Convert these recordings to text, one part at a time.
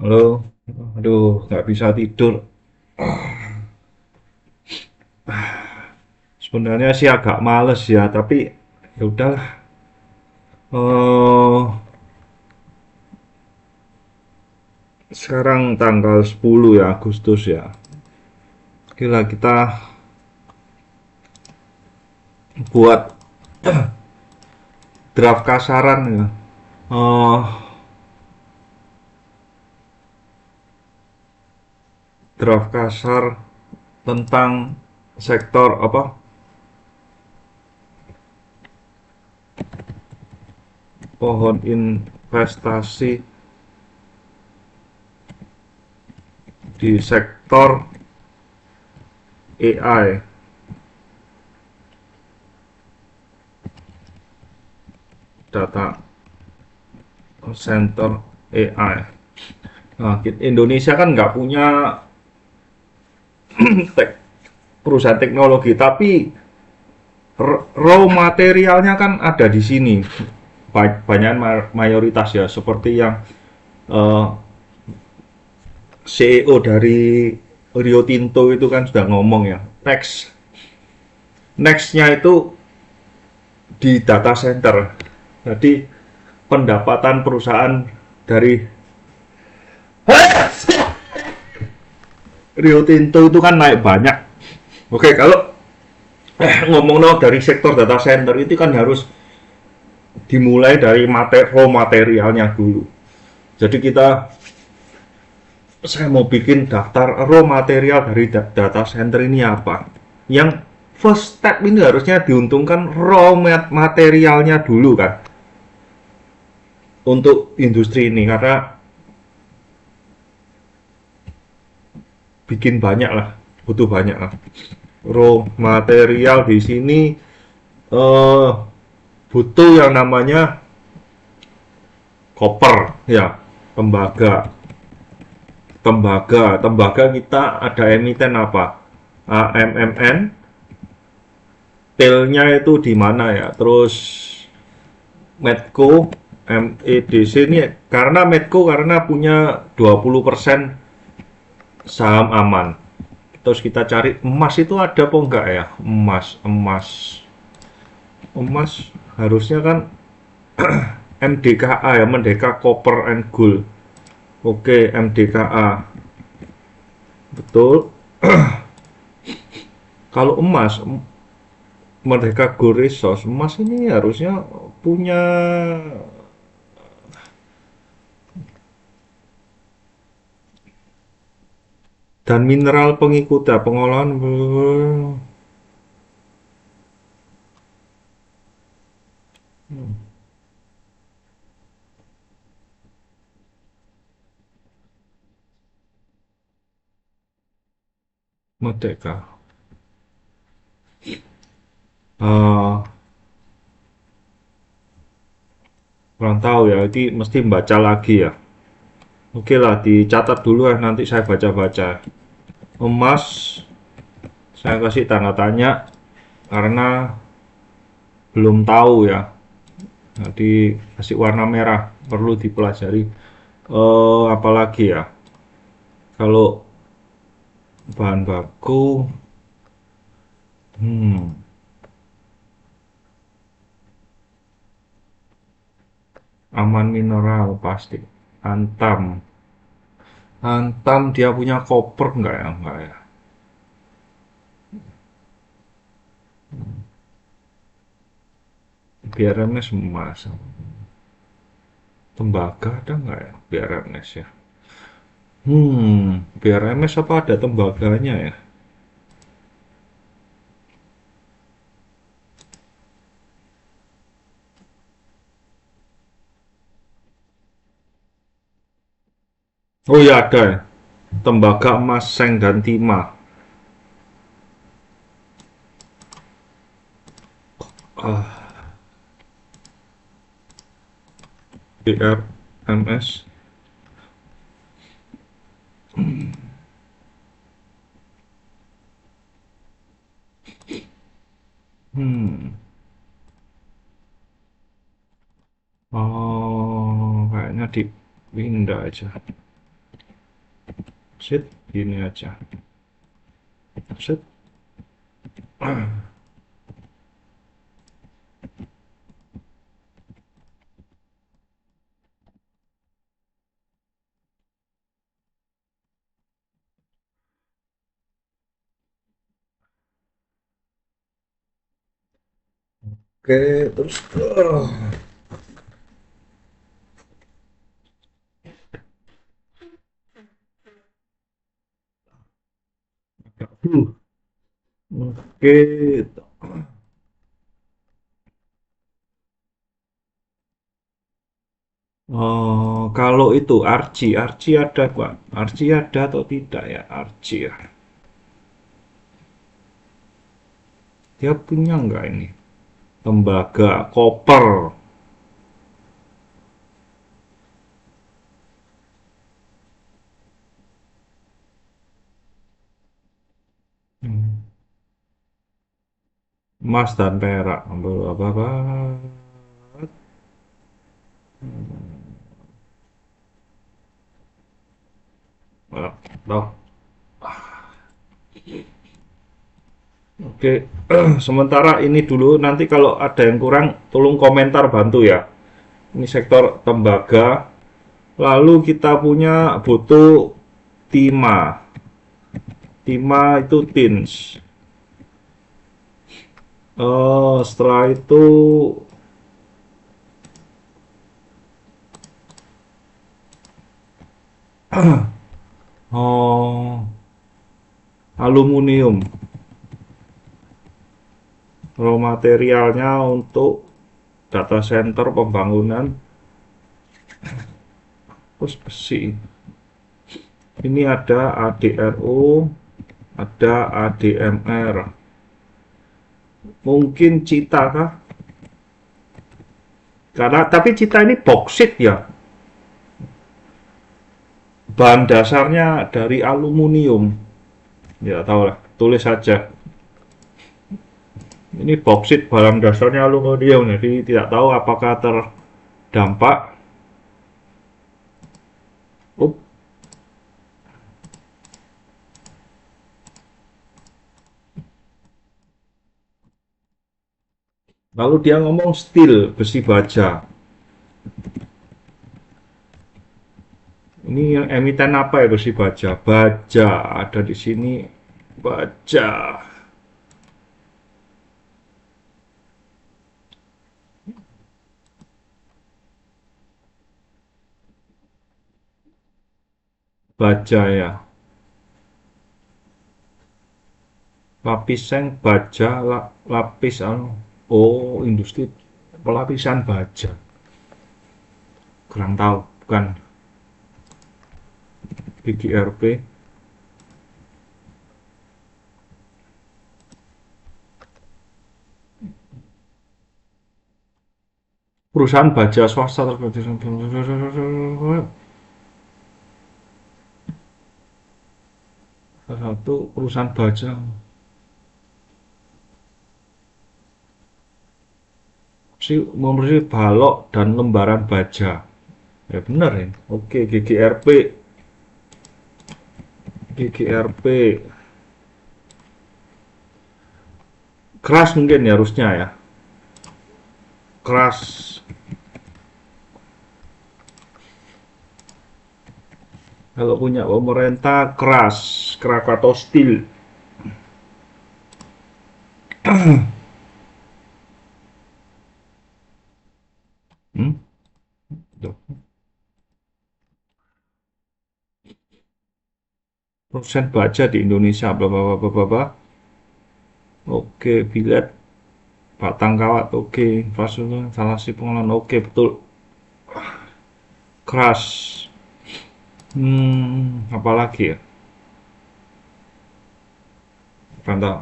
Halo, aduh, nggak bisa tidur. Sebenarnya sih agak males ya, tapi ya udahlah. Eh, Sekarang tanggal 10 ya Agustus ya. Gila kita buat draft kasaran ya. Eh, Draft kasar tentang sektor apa? Pohon investasi di sektor AI, data center AI. Nah, Indonesia kan nggak punya tek- perusahaan teknologi, tapi raw materialnya kan ada di sini. Banyak mayoritas ya, seperti yang eh, CEO dari Rio Tinto itu kan sudah ngomong ya, nextnya itu di data center. Jadi pendapatan perusahaan dari Rio Tinto itu kan naik banyak. Oke, kalau ngomong dari sektor data center itu kan harus dimulai dari raw materialnya dulu. Jadi saya mau bikin daftar raw material dari data center ini apa. Yang first step ini harusnya diuntungkan raw materialnya dulu kan untuk industri ini, karena bikin banyak lah, butuh banyak lah. Raw material di sini eh, butuh yang namanya copper ya, tembaga. Tembaga kita ada emiten apa? AMMN, tailnya itu di mana ya? Terus Medco, MEDC ini karena punya 20% saham aman. Terus kita cari emas itu ada apa enggak ya? Emas harusnya kan MDKA ya, Merdeka Copper and Gold. Oke, MDKA. Betul. Kalau emas, Merdeka Gold Resource, emas ini harusnya punya dan mineral pengikut ya, pengolahan Merdeka. Uh, Kurang tahu ya, ini mesti baca lagi ya. Oke lah, dicatat dulu ya, nanti saya baca-baca. Emas, saya kasih tanda tanya karena belum tahu ya. Nanti kasih warna merah, perlu dipelajari. Apalagi ya, kalau bahan baku, hmm, aman mineral pasti. Antam, Antam dia punya koper nggak ya? Nggak ya. BRMS emas. Tembaga ada nggak ya BRMS ya? BRMS apa ada tembaganya ya? Oh ya ada ya. Tembaga emas seng dan timah. Ah, BRMS. Hmm. Oh, kayaknya dipindah aja. Sit, gini aja. Sit. Oke, terus oke. Oh, kalau itu Archie, Archie ada Pak. Archie ada atau tidak ya? Archie ya. Dia punya nggak ini? Tembaga, koper. Hmm. Emas dan perak. Apa? Toh. Oke, sementara ini dulu. Nanti kalau ada yang kurang, tolong komentar bantu ya. Ini sektor tembaga. Lalu kita punya butuh timah. Timah itu tins. Setelah itu oh, aluminium. Raw materialnya untuk data center pembangunan terus besi. Ini ada ADRO, ada ADMR. Mungkin Cita kah? Karena tapi Cita ini boksit ya. Bahan dasarnya dari aluminium. Ya tahu lah, tulis saja. Ini boksit bahan dasarnya aluminium, jadi tidak tahu apakah terdampak. Up. Lalu dia ngomong steel, besi baja. Ini yang emiten apa ya besi baja? Baja ada di sini. Baja. Baja ya. Lapis seng baja lapis anu. Oh, industri pelapisan baja. Kurang tahu, bukan BGRP. Perusahaan baja swasta terkait salah satu perusahaan baja. Si membersih balok dan lembaran baja. Ya benar ya. Oke, GGRP. GGRP. Keras mungkin ya harusnya ya. Keras. Kalau punya pemerintah keras, Krakatau Steel. Hmm? Produsen baja di Indonesia, bla bla bla bla bla. Oke, bilet, batang kawat, oke, infrastruktur, instalasi pengolahan, oke, betul. Keras. Apalagi ya? Contoh,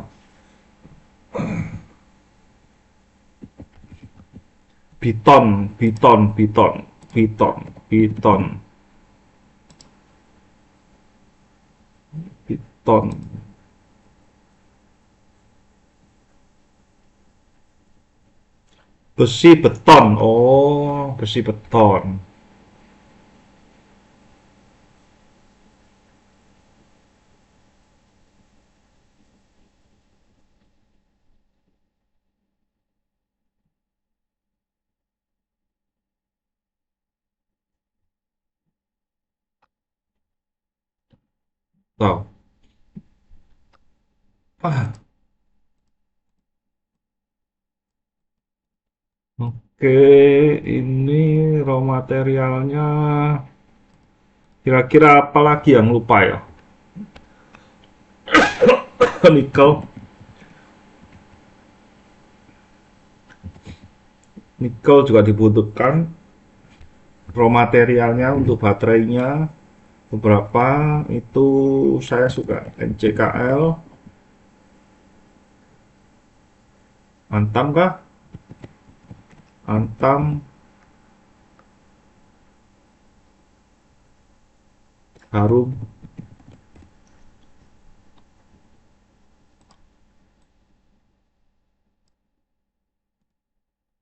Biton, Biton, Biton, Biton, Biton, Biton. Besi beton. Oh, besi beton. Tahu. Ah, oke, ini raw materialnya kira-kira apa lagi yang lupa ya? Nikel, nikel juga dibutuhkan raw materialnya untuk baterainya beberapa itu saya suka NCKL, Antam kah? Antam, Harum.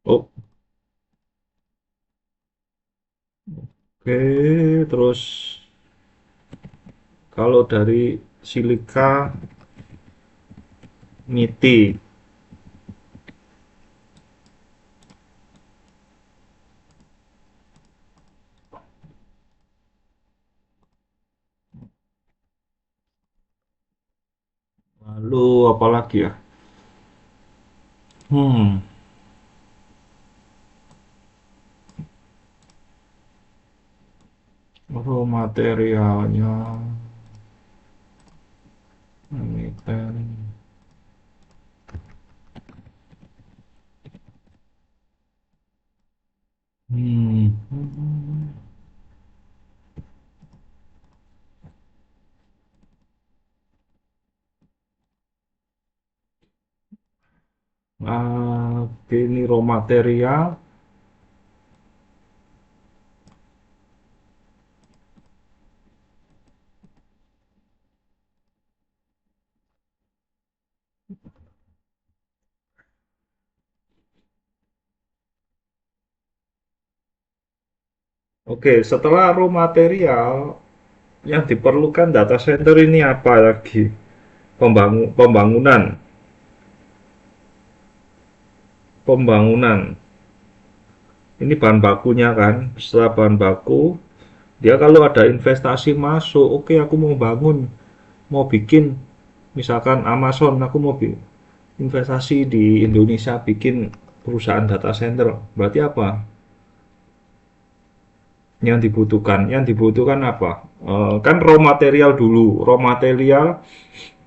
Oh, oke, terus kalau dari silika, niti, lalu apa lagi ya? Hmm, raw materialnya, emiten. Hmm. Ini raw material. Oke, setelah raw material yang diperlukan data center ini apa lagi? Pembangunan, pembangunan. Ini bahan bakunya kan. Setelah bahan baku, dia kalau ada investasi masuk, oke aku mau bangun, mau bikin, misalkan Amazon, aku mau investasi di Indonesia bikin perusahaan data center. Berarti apa? Yang dibutuhkan apa? Kan raw material dulu, raw material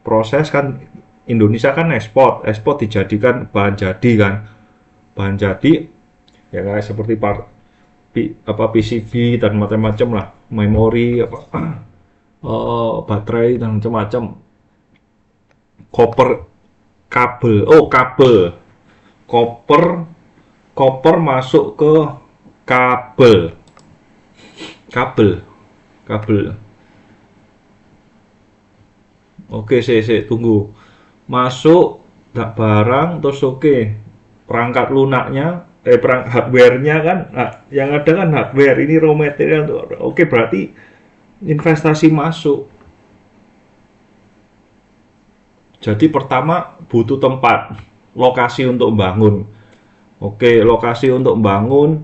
proses kan Indonesia kan ekspor dijadikan bahan jadi kan, bahan jadi ya kayak seperti apa PCB dan macam-macam lah, memori apa baterai dan macam-macam, koper, kabel, koper, koper masuk ke kabel, kabel, kabel. Oke, tunggu. Masuk nggak barang terus oke. Perangkat lunaknya perang hardware-nya kan yang ada kan hardware ini raw material tuh. Oke, berarti investasi masuk. Jadi pertama butuh tempat, lokasi untuk bangun. Oke, lokasi untuk bangun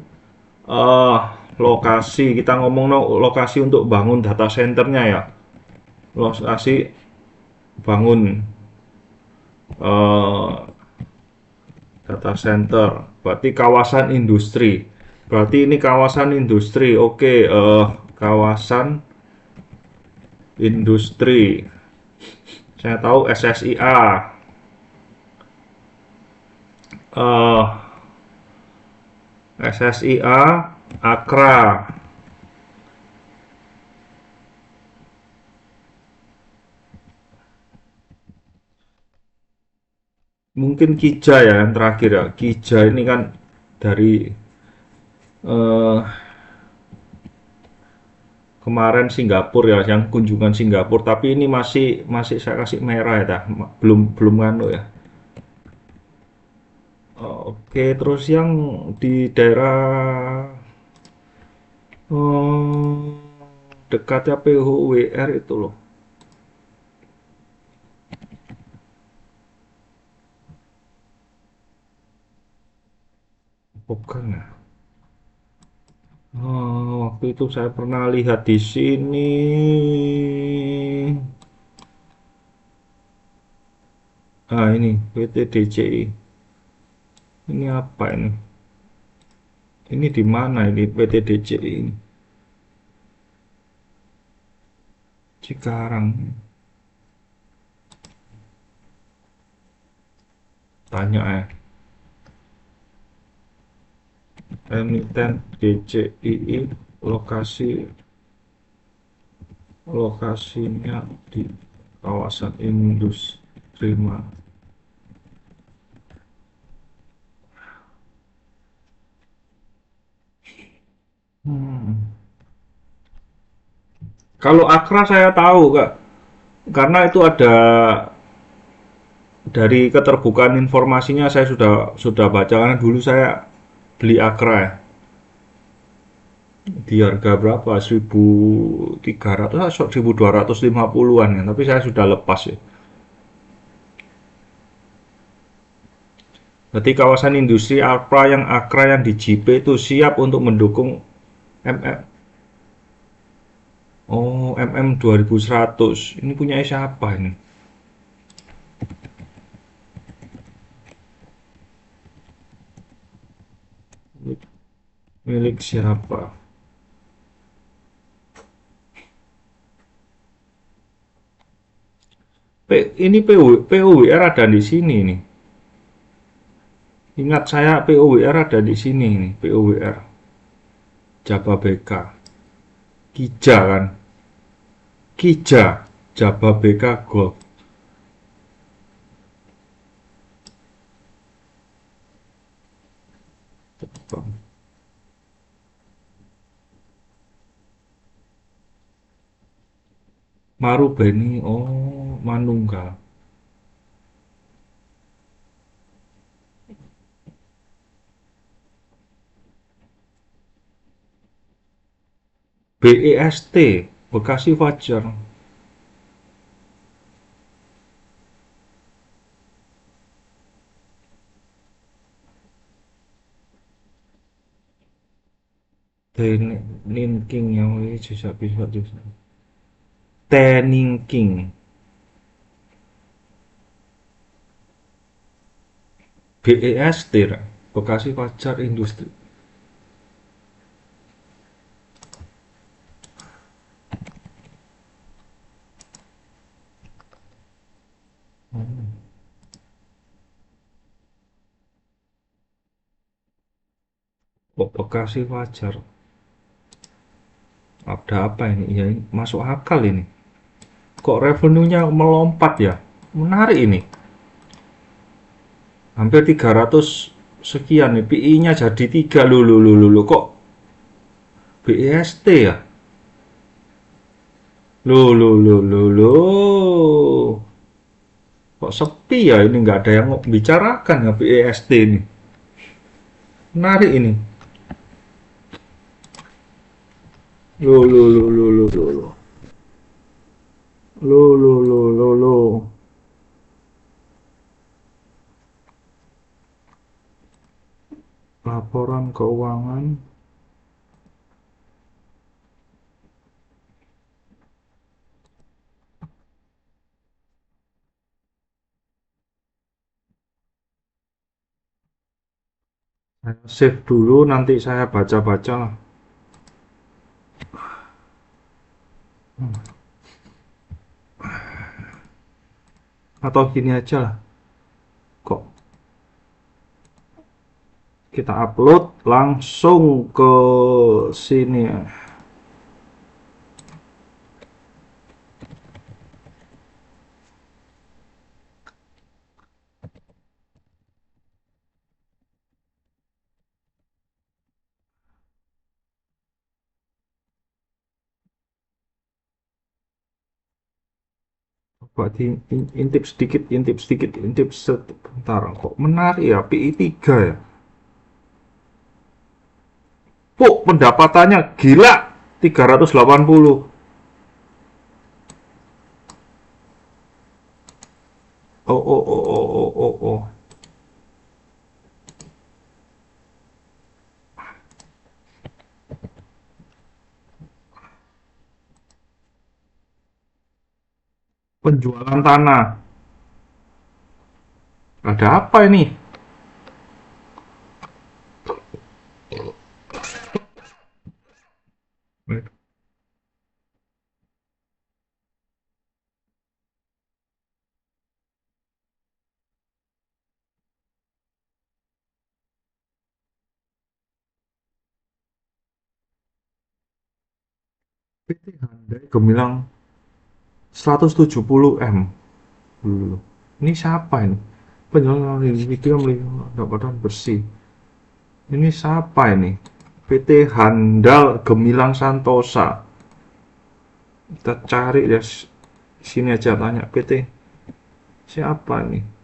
eh lokasi kita ngomong no, lokasi untuk bangun data centernya ya. Lokasi bangun eh data center, berarti kawasan industri. Berarti ini kawasan industri. Oke, kawasan industri. Saya tahu SSIA. SSIA Akra. Mungkin Kija ya yang terakhir ya. Kija ini kan dari eh, kemarin Singapura ya, yang kunjungan Singapura. Tapi ini masih masih saya kasih merah ya, dah. Belum belum nganu ya. Oke, terus yang di daerah dekatnya PHWR itu loh. Bukan ya? Waktu itu saya pernah lihat di sini. Ah, ini PT DCI. Ini apa ini? Ini di mana ini PT DCI ini? Cikarang. Tanya emiten DCII lokasi lokasinya di kawasan industri mana? Hmm. Kalau Akra saya tahu Kak, karena itu ada dari keterbukaan informasinya saya sudah baca karena dulu saya beli Akra ya. Di harga berapa? 1.300 atau 1.250-an ya, tapi saya sudah lepas ya. Berarti kawasan industri Akra yang di JP itu siap untuk mendukung MM. Oh, MM 2100. Ini punya siapa ini? Milik siapa? Ini POWR ada di sini nih. Ingat saya POWR ada di sini nih, POWR. Jababeka. Kija kan? Kija. Jababeka Gold. Marubeni, oh, Manunggal. BEST, Bekasi Fajar. Teninking yang bisa bisa bisa. Teninking, BEST, Bekasi Fajar Industri. Bekasi Fajar. Ada apa ini? Ya, ini masuk akal ini. Kok revenue-nya melompat ya? Menarik ini. Hampir 300 sekian nih. PI-nya jadi 3 lulu. Kok BEST ya? Loh. Kok sepi ya ini nggak ada yang mau bicarakan ya BEST ini. Menarik ini. Loh. Loh. Laporan keuangan. Saya save dulu nanti saya baca-baca lah. Atau gini aja lah. Kok kita upload langsung ke sini ya. Coba intip sedikit. Bentar, kok menarik ya, PI 3 ya. Pendapatannya gila, 380. Oh. Penjualan tanah. Ada apa ini? PT Hyundai Gemilang 170 M dulu. Ini siapa ini? Penjualan video melihat pendapatan bersih. Ini siapa ini? PT Handal Gemilang Santosa. Kita cari ya, sini aja tanya PT siapa ini?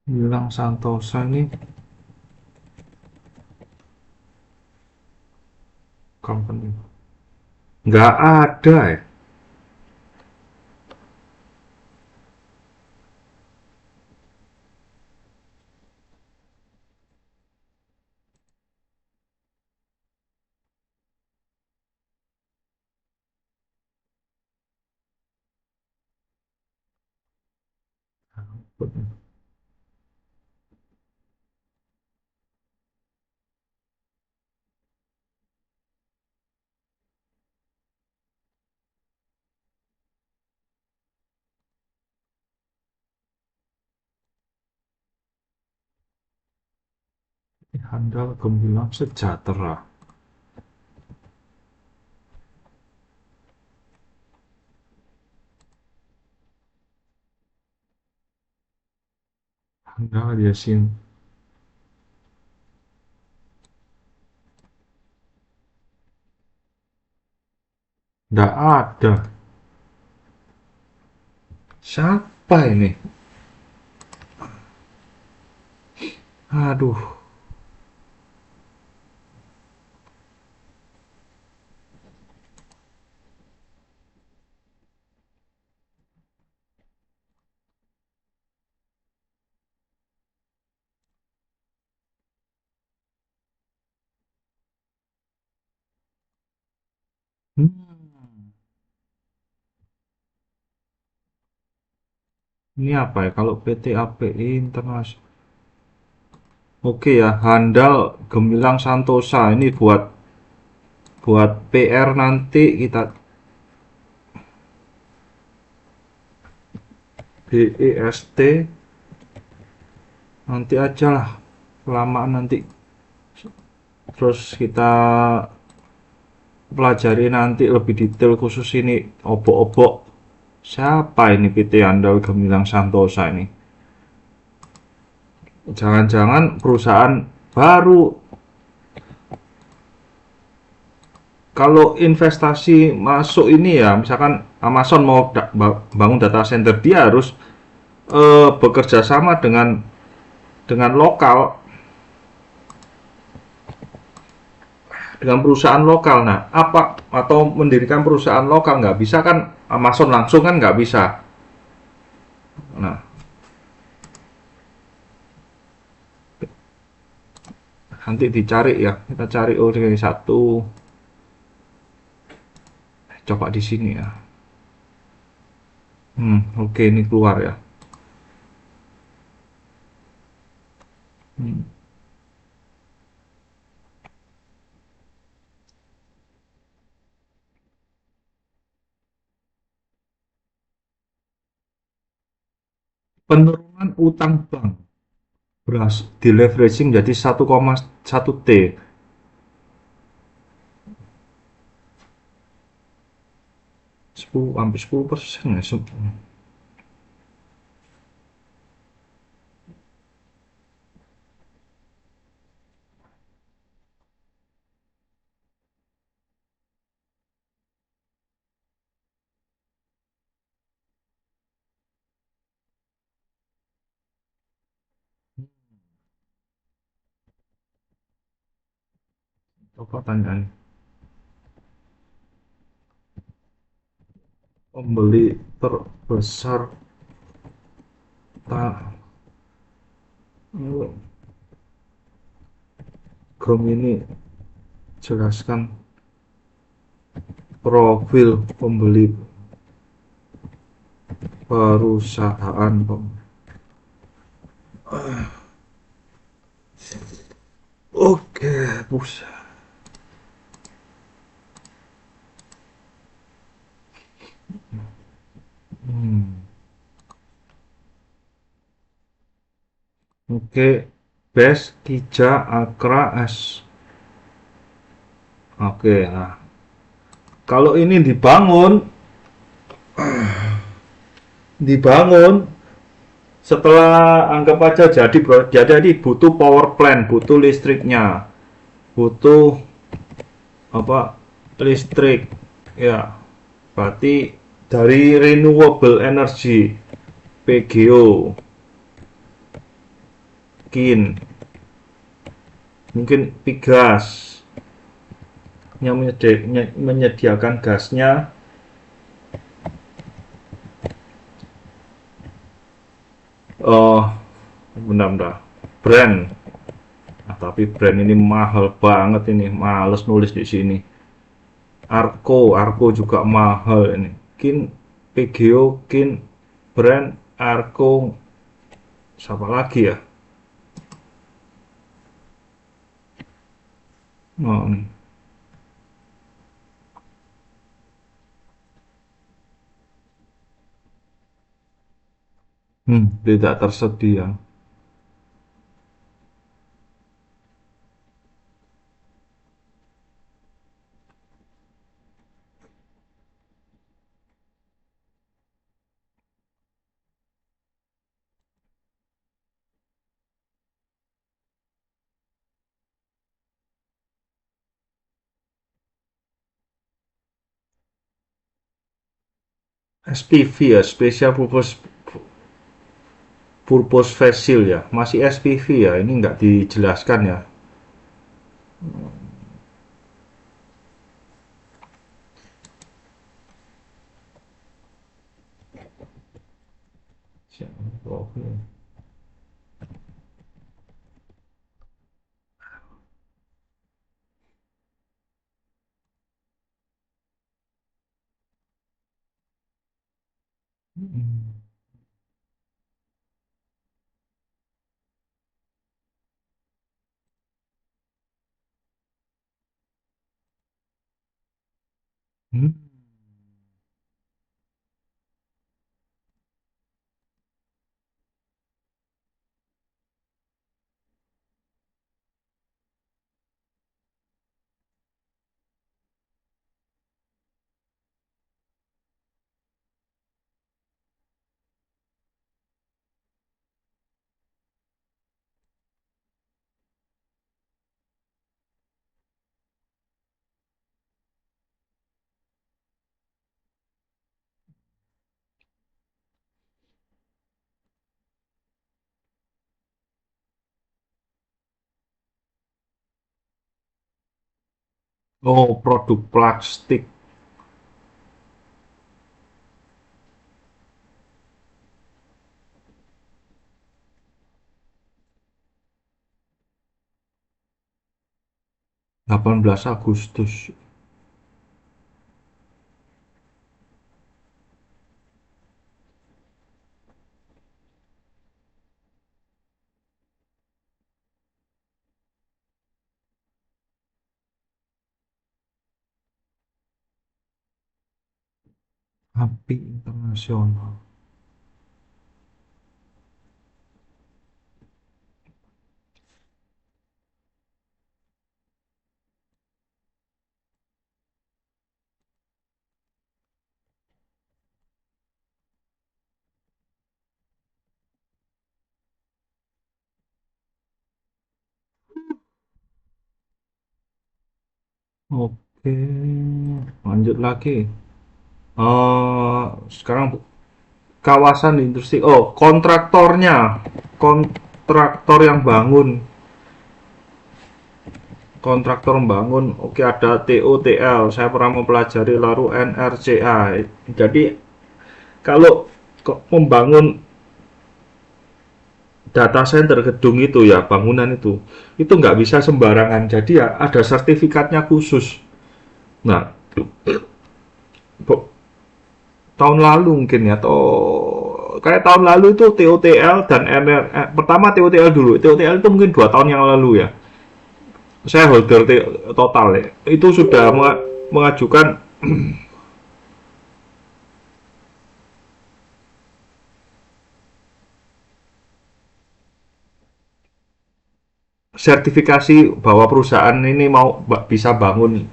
Gemilang Santosa ini company. Nggak ada ya? Handal Gemilang Sejahtera. Handal Yasin. Nggak ada. Siapa ini? Aduh. Hmm. Ini apa ya? Kalau PT API Internasional. Oke ya, Handal Gemilang Santosa ini buat buat PR nanti kita BEST nanti aja lah, kelamaan nanti. Terus kita pelajari nanti lebih detail khusus ini obok-obok. Siapa ini PT Handal Gemilang Santosa ini? Jangan-jangan perusahaan baru. Kalau investasi masuk ini ya, misalkan Amazon mau bangun data center, dia harus bekerja sama dengan lokal, dengan perusahaan lokal. Nah, apa atau mendirikan perusahaan lokal nggak bisa kan? Amazon langsung kan nggak bisa. Nah, nanti dicari ya, kita cari satu. Coba di sini ya. Oke, ini keluar ya. Hmm. Penurunan utang bank beras di leveraging jadi 1,1 T. 10 hampir 10% ya. Apa tanyaan? Pembeli terbesar tak Grom ini jelaskan profil pembeli perusahaan. Oke, bos. Hmm. Oke, Bes Kija Akra S. Oke, nah kalau ini dibangun setelah anggap aja jadi bro, jadi butuh power plant, butuh listriknya, butuh apa listrik, ya berarti dari renewable energy PGO kin mungkin pigas yang menyediakan gasnya. Oh, benar-benar brand. Nah, tapi brand ini mahal banget, ini males nulis di sini. Arco juga mahal ini. Kin PGO kin brand Arco, siapa lagi ya? Oh, nih. Tidak tersedia. SPV ya, Special Purpose Vessel ya, masih SPV ya, ini nggak dijelaskan ya. Hmm. Oh, produk plastik. 18 Agustus. Api internasional. Oke, lanjut lagi. Sekarang kawasan industri. Oh, kontraktornya. Kontraktor yang bangun. kontraktor membangun, oke ada TOTL, saya pernah mempelajari, lalu NRCA. Jadi kalau membangun data center gedung itu ya, bangunan itu nggak bisa sembarangan, jadi ya ada sertifikatnya khusus. Nah, tahun lalu mungkin ya, atau kayak tahun lalu itu TOTL dan pertama TOTL dulu, TOTL itu mungkin 2 tahun yang lalu ya, saya holder total ya, itu sudah mengajukan sertifikasi bahwa perusahaan ini mau bisa bangun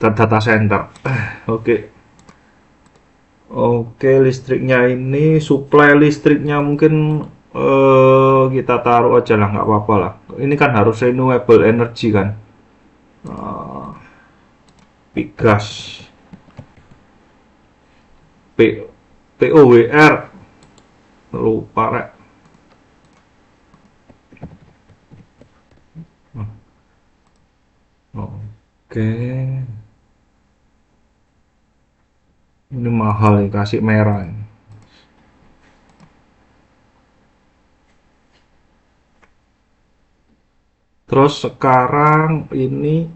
data center. Oke, oke, listriknya ini, suplai listriknya mungkin kita taruh aja lah, nggak apa-apa lah. Ini kan harus renewable energy kan. Uh, Pigas, P, POWR, lupa rek. Oke, ini mahal nih, kasih merah ini. Terus sekarang ini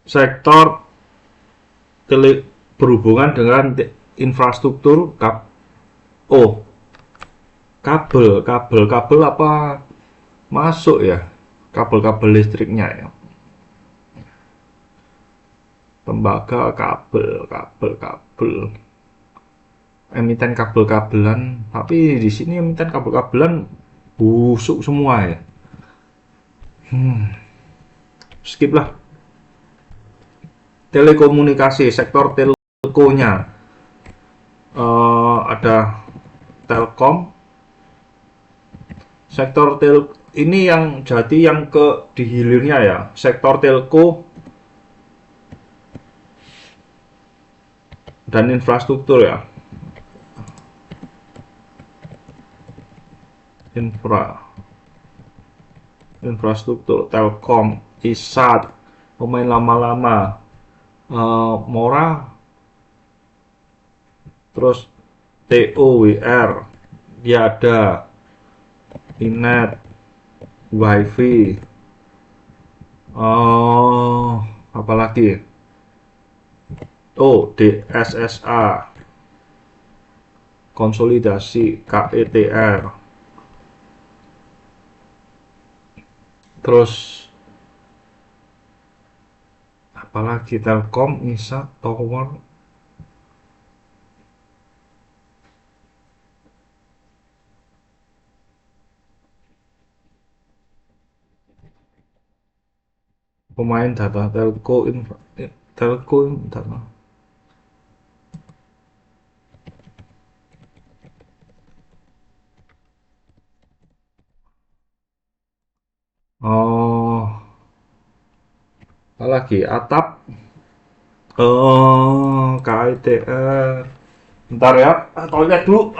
sektor berhubungan dengan infrastruktur oh, kabel apa masuk ya, kabel-kabel listriknya ya, tembaga, kabel emiten kabel-kabelan, tapi di sini emiten kabel-kabelan busuk semua ya. Skip lah. Telekomunikasi, sektor telkonya, ada Telkom, sektor ini yang jadi yang ke di hilirnya ya, sektor telco dan infrastruktur ya, infra infrastruktur Telkom, ISAT, pemain lama-lama, Mora, terus TOWR, dia ada Inet, WiFi, apalagi, oh DSSA, konsolidasi KETR, terus apalagi Telkom, ISAT, Tower, pemain data telco, telco data. Oh, apalagi atap, KITR. Bentar ya, toilet dulu.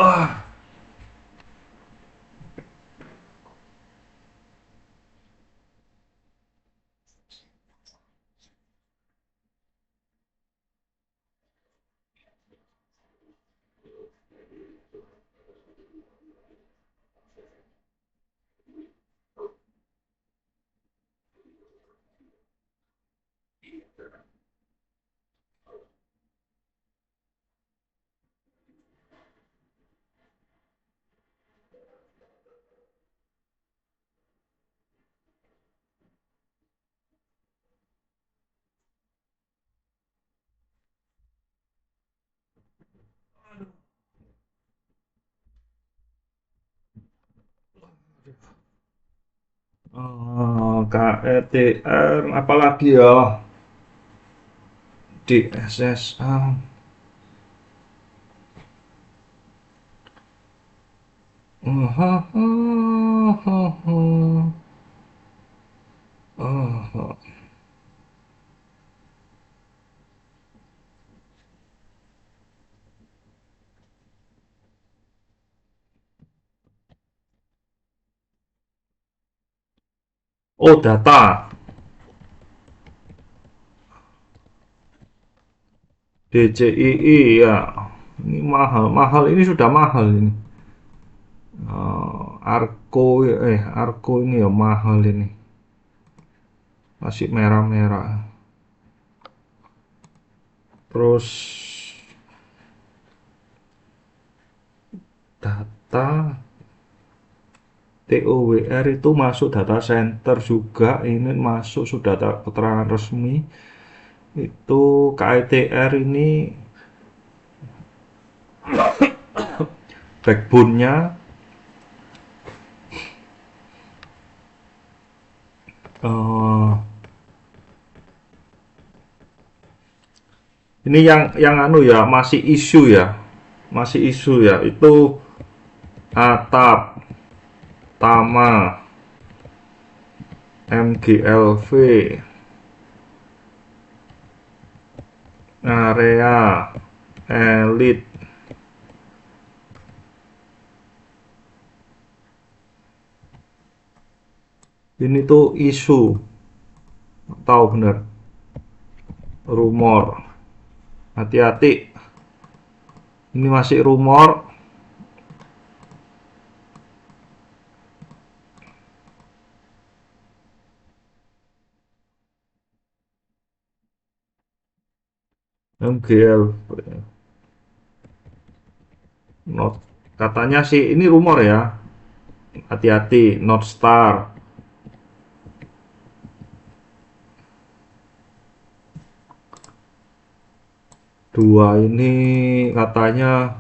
KETR, apalagi ya, DSSA. Oh, data. DCII ya. Ini mahal, mahal ini sudah mahal ini. Arco ini ya mahal ini. Masih merah-merah. Terus data TOWR itu masuk data center juga. Ini masuk sudah keterangan resmi. Itu KITR ini backbone-nya eh, ini yang anu ya masih isu ya. Masih isu ya. Itu atap, Tama, MGLV, area, Elite. Ini tuh isu, tahu bener, rumor. Hati-hati, ini masih rumor. MGLV, not, katanya sih ini rumor ya. Hati-hati, North Star. Dua ini katanya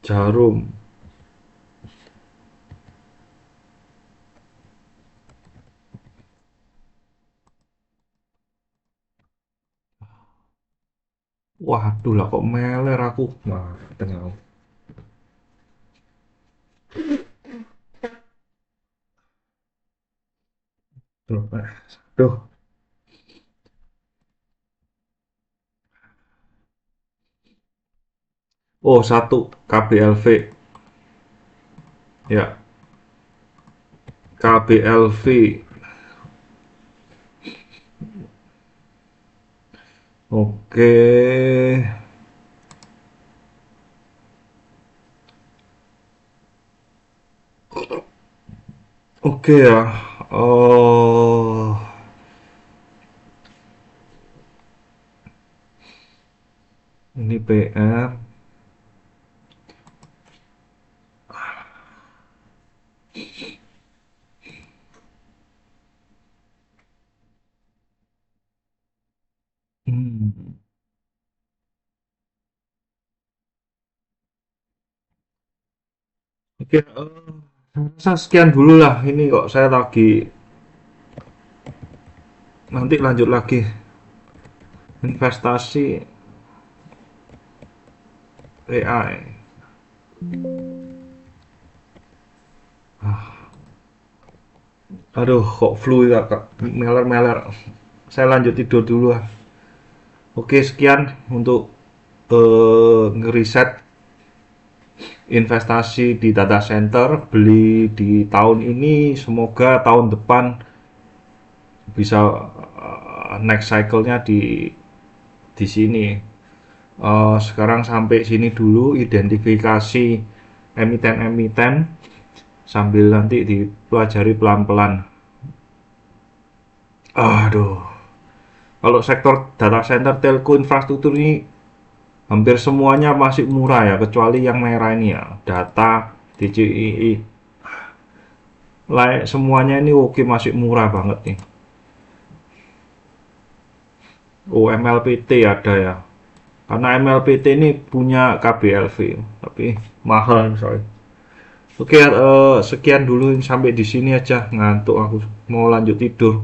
Jarum. Waduh lah kok meler aku. Nah, tengah. Duh. Oh, satu KBLV. Ya, KBLV. Oke. Oke ya. Oh, ini PR. Hmm. Oke, saya sekian dulu lah. Ini kok saya lagi nanti lanjut lagi investasi AI. Aduh, kok flu ya, Kak. Meler-meler. Saya lanjut tidur dulu lah. Oke, sekian untuk ngeriset investasi di data center, beli di tahun ini, semoga tahun depan bisa next cycle-nya di sini. Sekarang sampai sini dulu identifikasi emiten-emiten sambil nanti dipelajari pelan-pelan. Aduh, kalau sektor data center telco infrastruktur ini hampir semuanya masih murah ya, kecuali yang merah ini ya, data, DCII. Like, semuanya ini oke masih murah banget nih. Oh, MLPT ada ya. Karena MLPT ini punya KBLV, tapi mahal sorry. Oke, sekian dulu sampai di sini aja, ngantuk aku mau lanjut tidur.